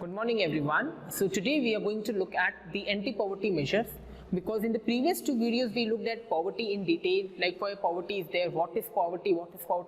Good morning everyone. So today we are going to look at the anti-poverty measures, because in the previous two videos we looked at poverty in detail, like why poverty is there, what is poverty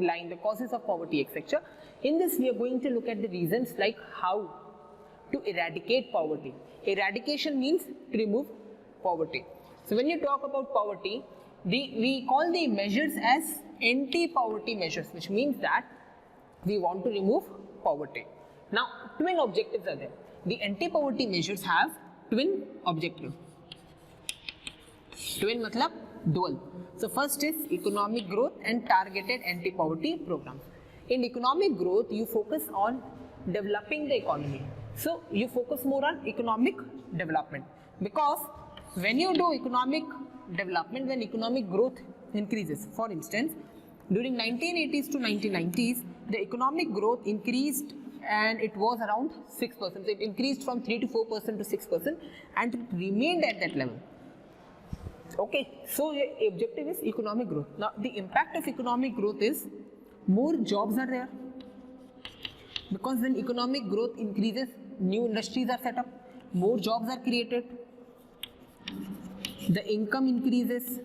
line, the causes of poverty, etc. In this we are going to look at the reasons, like how to eradicate poverty. Eradication means to remove poverty. So when you talk about poverty, we call the measures as anti-poverty measures, which means that we want to remove poverty. Now, twin objectives are there. The anti-poverty measures have twin objectives. Twin matlab dual. So first is economic growth and targeted anti-poverty programs. In economic growth, you focus on developing the economy. So you focus more on economic development, because when you do economic development, when economic growth increases, for instance, during 1980s to 1990s, the economic growth increased and it was around 6%. So it increased from 3 to 4% to 6% and it remained at that level. Okay, so the objective is economic growth. Now the impact of economic growth is more jobs are there, because when economic growth increases, new industries are set up, more jobs are created, the income increases.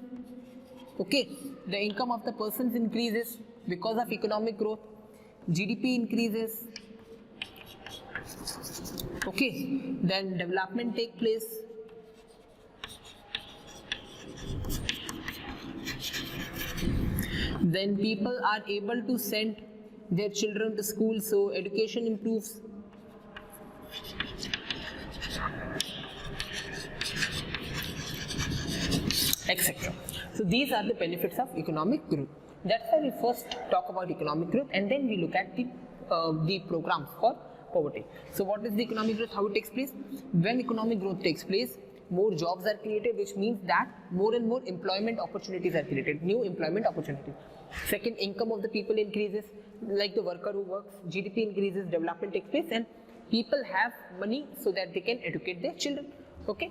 Okay, the income of the persons increases because of economic growth, GDP increases. Okay, then development take place. Then people are able to send their children to school, so education improves. Etc. So these are the benefits of economic growth. That's why we first talk about economic growth and then we look at the programs for poverty. So what is the economic growth, how it takes place? When economic growth takes place, more jobs are created, which means that more and more employment opportunities are created, new employment opportunities. Second, income of the people increases, like the worker who works, GDP increases, development takes place, and people have money so that they can educate their children. Okay.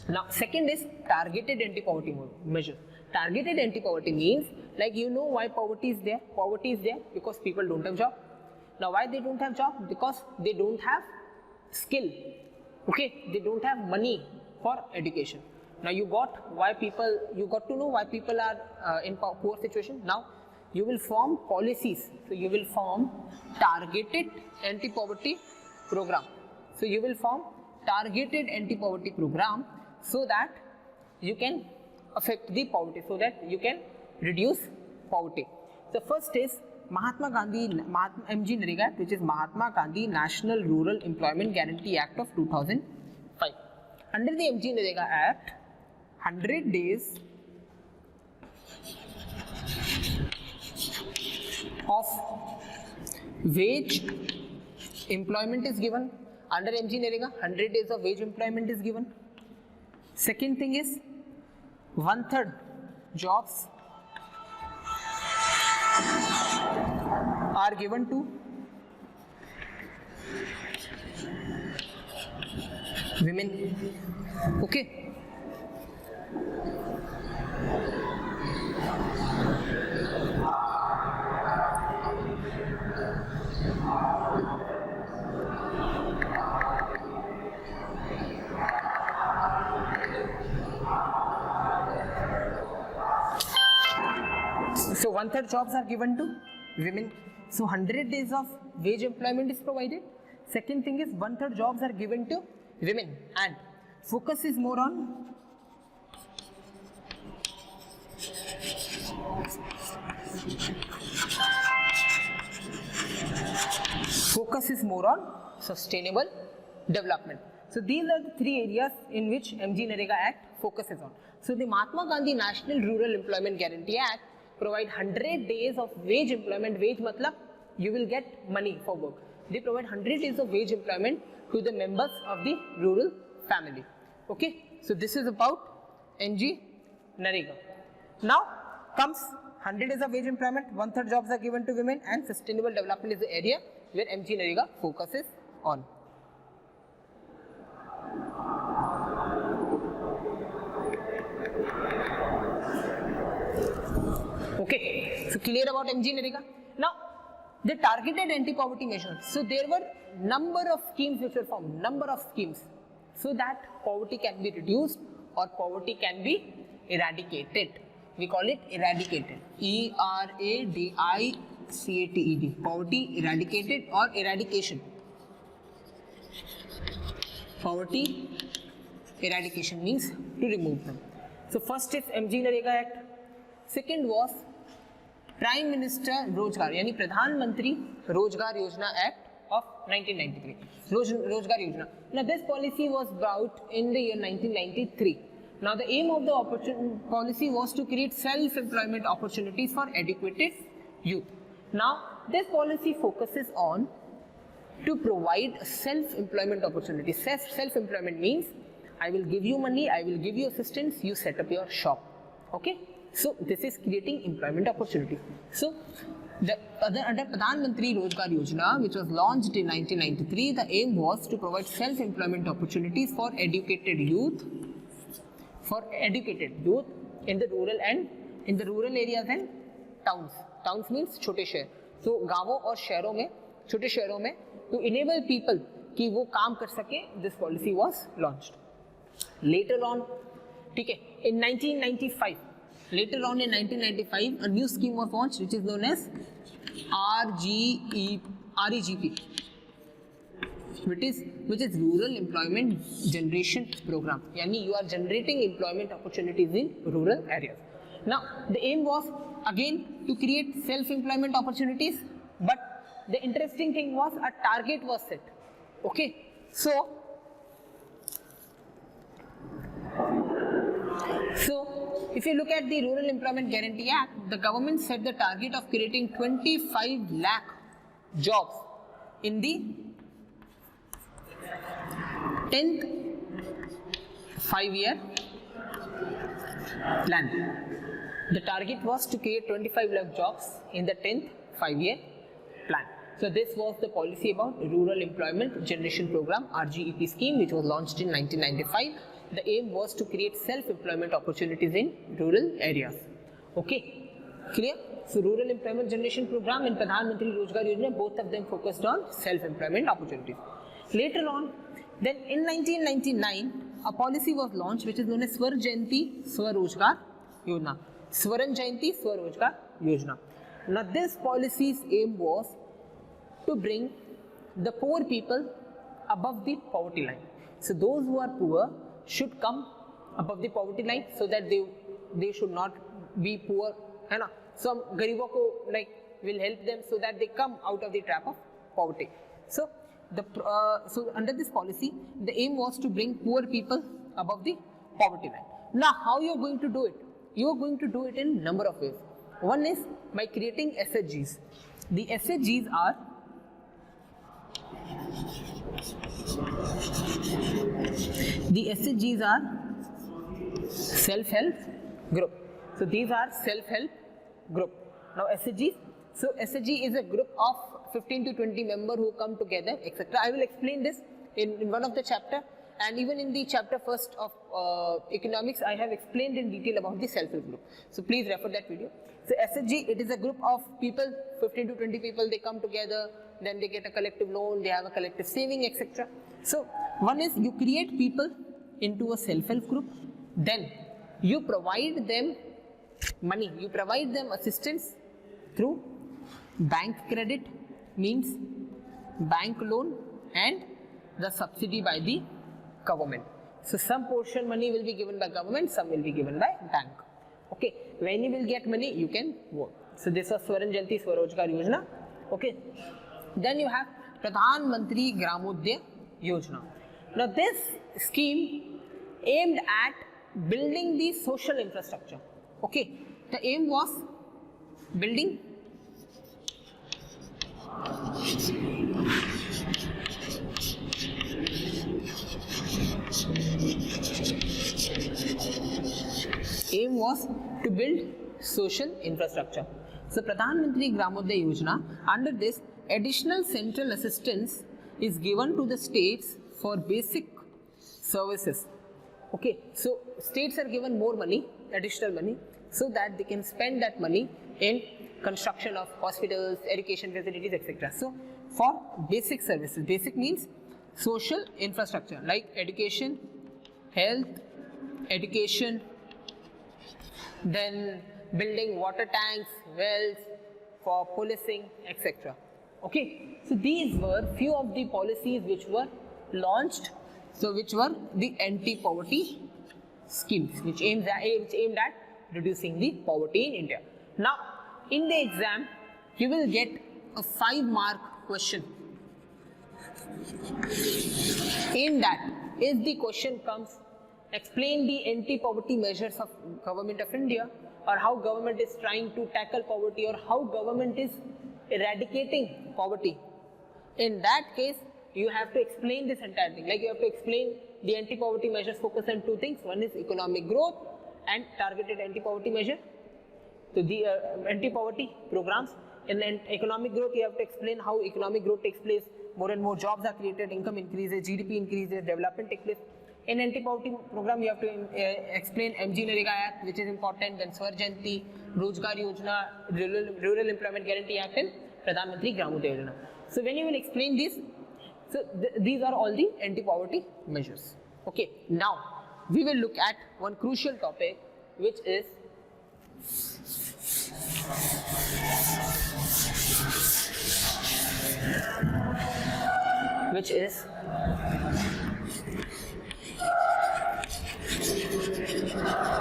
Now, second is targeted anti-poverty measures. Targeted anti-poverty means, like, you know why poverty is there? Poverty is there because people don't have job. Now, why they don't have job? Because they don't have skill. Okay, they don't have money for education. Now, you got to know why people are in poor situation. Now, you will form policies. So, you will form targeted anti-poverty program. So, you will form targeted anti-poverty program so that you can affect the poverty, so that you can reduce poverty. The first is MG NREGA Act, which is Mahatma Gandhi National Rural Employment Guarantee Act of 2005. Under the MG NREGA Act, 100 days of wage employment is given. Under MG NREGA, 100 days of wage employment is given. Second thing is 1/3 jobs are given to women. Okay. So 1/3 jobs are given to women. So 100 days of wage employment is provided. Second thing is 1/3 jobs are given to women, and focus is more on sustainable development. So these are the three areas in which MG NREGA Act focuses on. So the Mahatma Gandhi National Rural Employment Guarantee Act provide 100 days of wage employment. Wage matlab you will get money for work. They provide 100 days of wage employment to the members of the rural family. Okay, so this is about MG NREGA. Now comes 100 days of wage employment, 1/3 jobs are given to women, and sustainable development is the area where MG NREGA focuses on. Okay, so clear about MG NREGA. Now the targeted anti-poverty measures. So there were number of schemes which were formed, number of schemes, so that poverty can be reduced or poverty can be eradicated. We call it eradicated. E-R-A-D-I-C-A-T-E-D. Poverty eradicated or eradication. Poverty eradication means to remove them. So first is MG Narega Act. Second was Prime Minister Rozgar, यानी प्रधानमंत्री रोजगार योजना Act of 1993. रोजगार योजना. Now this policy was brought in the year 1993. Now the aim of the policy was to create self-employment opportunities for educated youth. Now this policy focuses on to provide self-employment opportunities. Self-employment means I will give you money, I will give you assistance, you set up your shop. Okay? So this is creating employment opportunity. So under Pradhan Mantri Rozgar Yojana, which was launched in 1993, the aim was to provide self-employment opportunities for educated youth in the rural areas and towns. Towns means छोटे शहर. So गांवों और शहरों में, छोटे शहरों में, to enable people कि वो काम कर सके, this policy was launched. Later on, ठीक है, in 1995, a new scheme was launched which is known as REGP, which is Rural Employment Generation Program. Yani you are generating employment opportunities in rural areas. Now the aim was again to create self-employment opportunities, but the interesting thing was a target was set. Okay, so if you look at the Rural Employment Guarantee Act, the government set the target of creating 25 lakh jobs in the 10th 5-year plan. The target was to create 25 lakh jobs in the 10th 5-year plan. So this was the policy about Rural Employment Generation Program, RGEP scheme, which was launched in 1995. The aim was to create self-employment opportunities in rural areas. Okay, clear? So Rural Employment Generation Program and Pradhan Mantri Rozgar Yojana, both of them focused on self-employment opportunities. Later on, then in 1999, a policy was launched which is known as Swar Jayanti Swarojgar Yojana. Swaran Jayanti Swarojgar Yojana. Now this policy's aim was to bring the poor people above the poverty line. So those who are poor should come above the poverty line so that they should not be poor, है ना? Some गरीबों को will help them so that they come out of the trap of poverty. So under this policy, the aim was to bring poor people above the poverty line. Now how you are going to do it? You are going to do it in number of ways. One is by creating SHGs. The SHGs are self-help group. So these are self-help group. Now SHGs. So SHG is a group of 15 to 20 members who come together, etc. I will explain this in one of the chapter, and even in the chapter first of economics, I have explained in detail about the self-help group. So please refer that video. So SHG, it is a group of people, 15 to 20 people, they come together, then they get a collective loan, they have a collective saving, etc. So one is you create people into a self-help group, then you provide them money, you provide them assistance through bank credit, means bank loan, and the subsidy by the government. So some portion money will be given by government, some will be given by bank. Okay, when you will get money, you can work. So this was Swaran Jayanti Swarojgar Yojana. Okay, then you have Pradhan Mantri Gramodaya Yojana. Now this scheme aimed at building the social infrastructure. Okay, the aim was building to build social infrastructure. So Pradhan Mantri Gramodaya Yojana, under this additional central assistance is given to the states for basic services. Okay, so states are given more money, additional money, so that they can spend that money in construction of hospitals, education facilities, etc. So for basic services, basic means social infrastructure like education, health, education, then building water tanks, wells, for policing, etc. Okay, so these were few of the policies which were launched, so which were the anti-poverty schemes, which aimed at reducing the poverty in India. Now, in the exam, you will get a 5-mark question. In that, if the question comes, explain the anti-poverty measures of Government of India, or how government is trying to tackle poverty, or how government is eradicating poverty. In that case, you have to explain this entire thing. Like you have to explain the anti-poverty measures focus on 2 things. One is economic growth and targeted anti-poverty measure. So the anti-poverty programs. In economic growth, you have to explain how economic growth takes place. More and more jobs are created, income increases, GDP increases, development takes place. In anti-poverty program, you have to explain MG Narega Act, which is important, then Swar Jayanti, Rozgar Yojana, Rural Employment Guarantee Act, and Pradhan Mantri Gram Uday Yojana. So when you will explain this, so these are all the anti-poverty measures. Okay, now we will look at one crucial topic, which is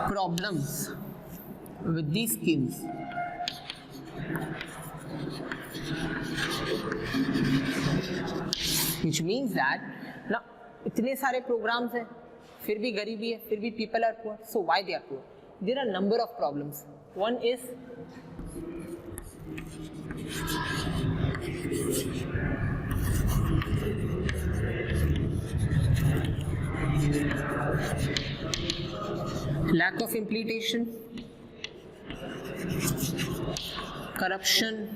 problems with these schemes. Which means that now इतने सारे programs हैं, फिर भी गरीबी है, फिर भी people are poor. So why they are poor? There are number of problems. One is lack of implementation, corruption,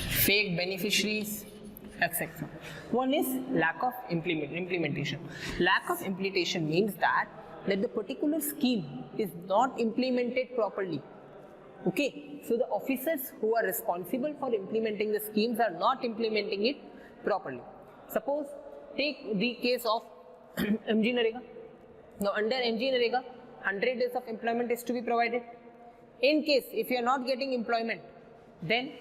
fake beneficiaries, etc. One is lack of implementation. Lack of implementation means that the particular scheme is not implemented properly. Okay, so the officers who are responsible for implementing the schemes are not implementing it properly. Suppose take the case of MG Narega. Now under MG Narega, 100 days of employment is to be provided. In case if you are not getting employment, then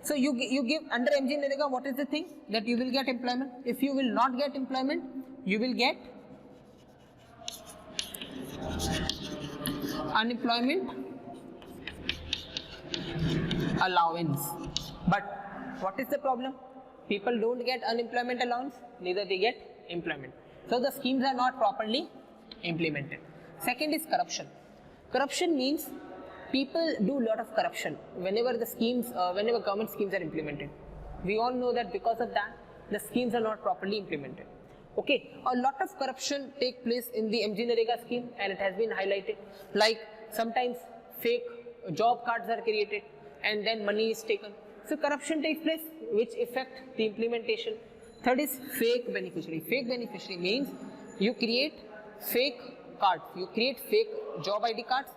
so you give under MG Narega, what is the thing that you will get employment? If you will not get employment, you will get unemployment allowance. But what is the problem? People don't get unemployment allowance, neither they get employment. So the schemes are not properly implemented. Second is corruption. Corruption means people do a lot of corruption whenever the schemes, whenever government schemes are implemented. We all know that because of that, the schemes are not properly implemented. Okay, a lot of corruption take place in the MG Narega scheme, and it has been highlighted. Like sometimes fake job cards are created and then money is taken. So corruption takes place, which affect the implementation. Third is fake beneficiary. Fake beneficiary means you create fake cards, you create fake job ID cards,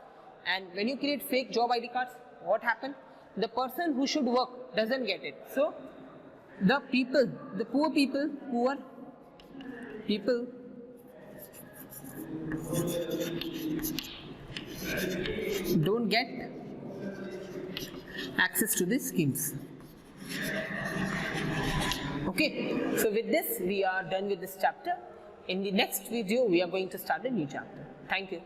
and when you create fake job ID cards, what happens? The person who should work doesn't get it. So the people, the poor people who are don't get access to these schemes. Okay, so with this we are done with this chapter. In the next video we are going to start a new chapter. Thank you.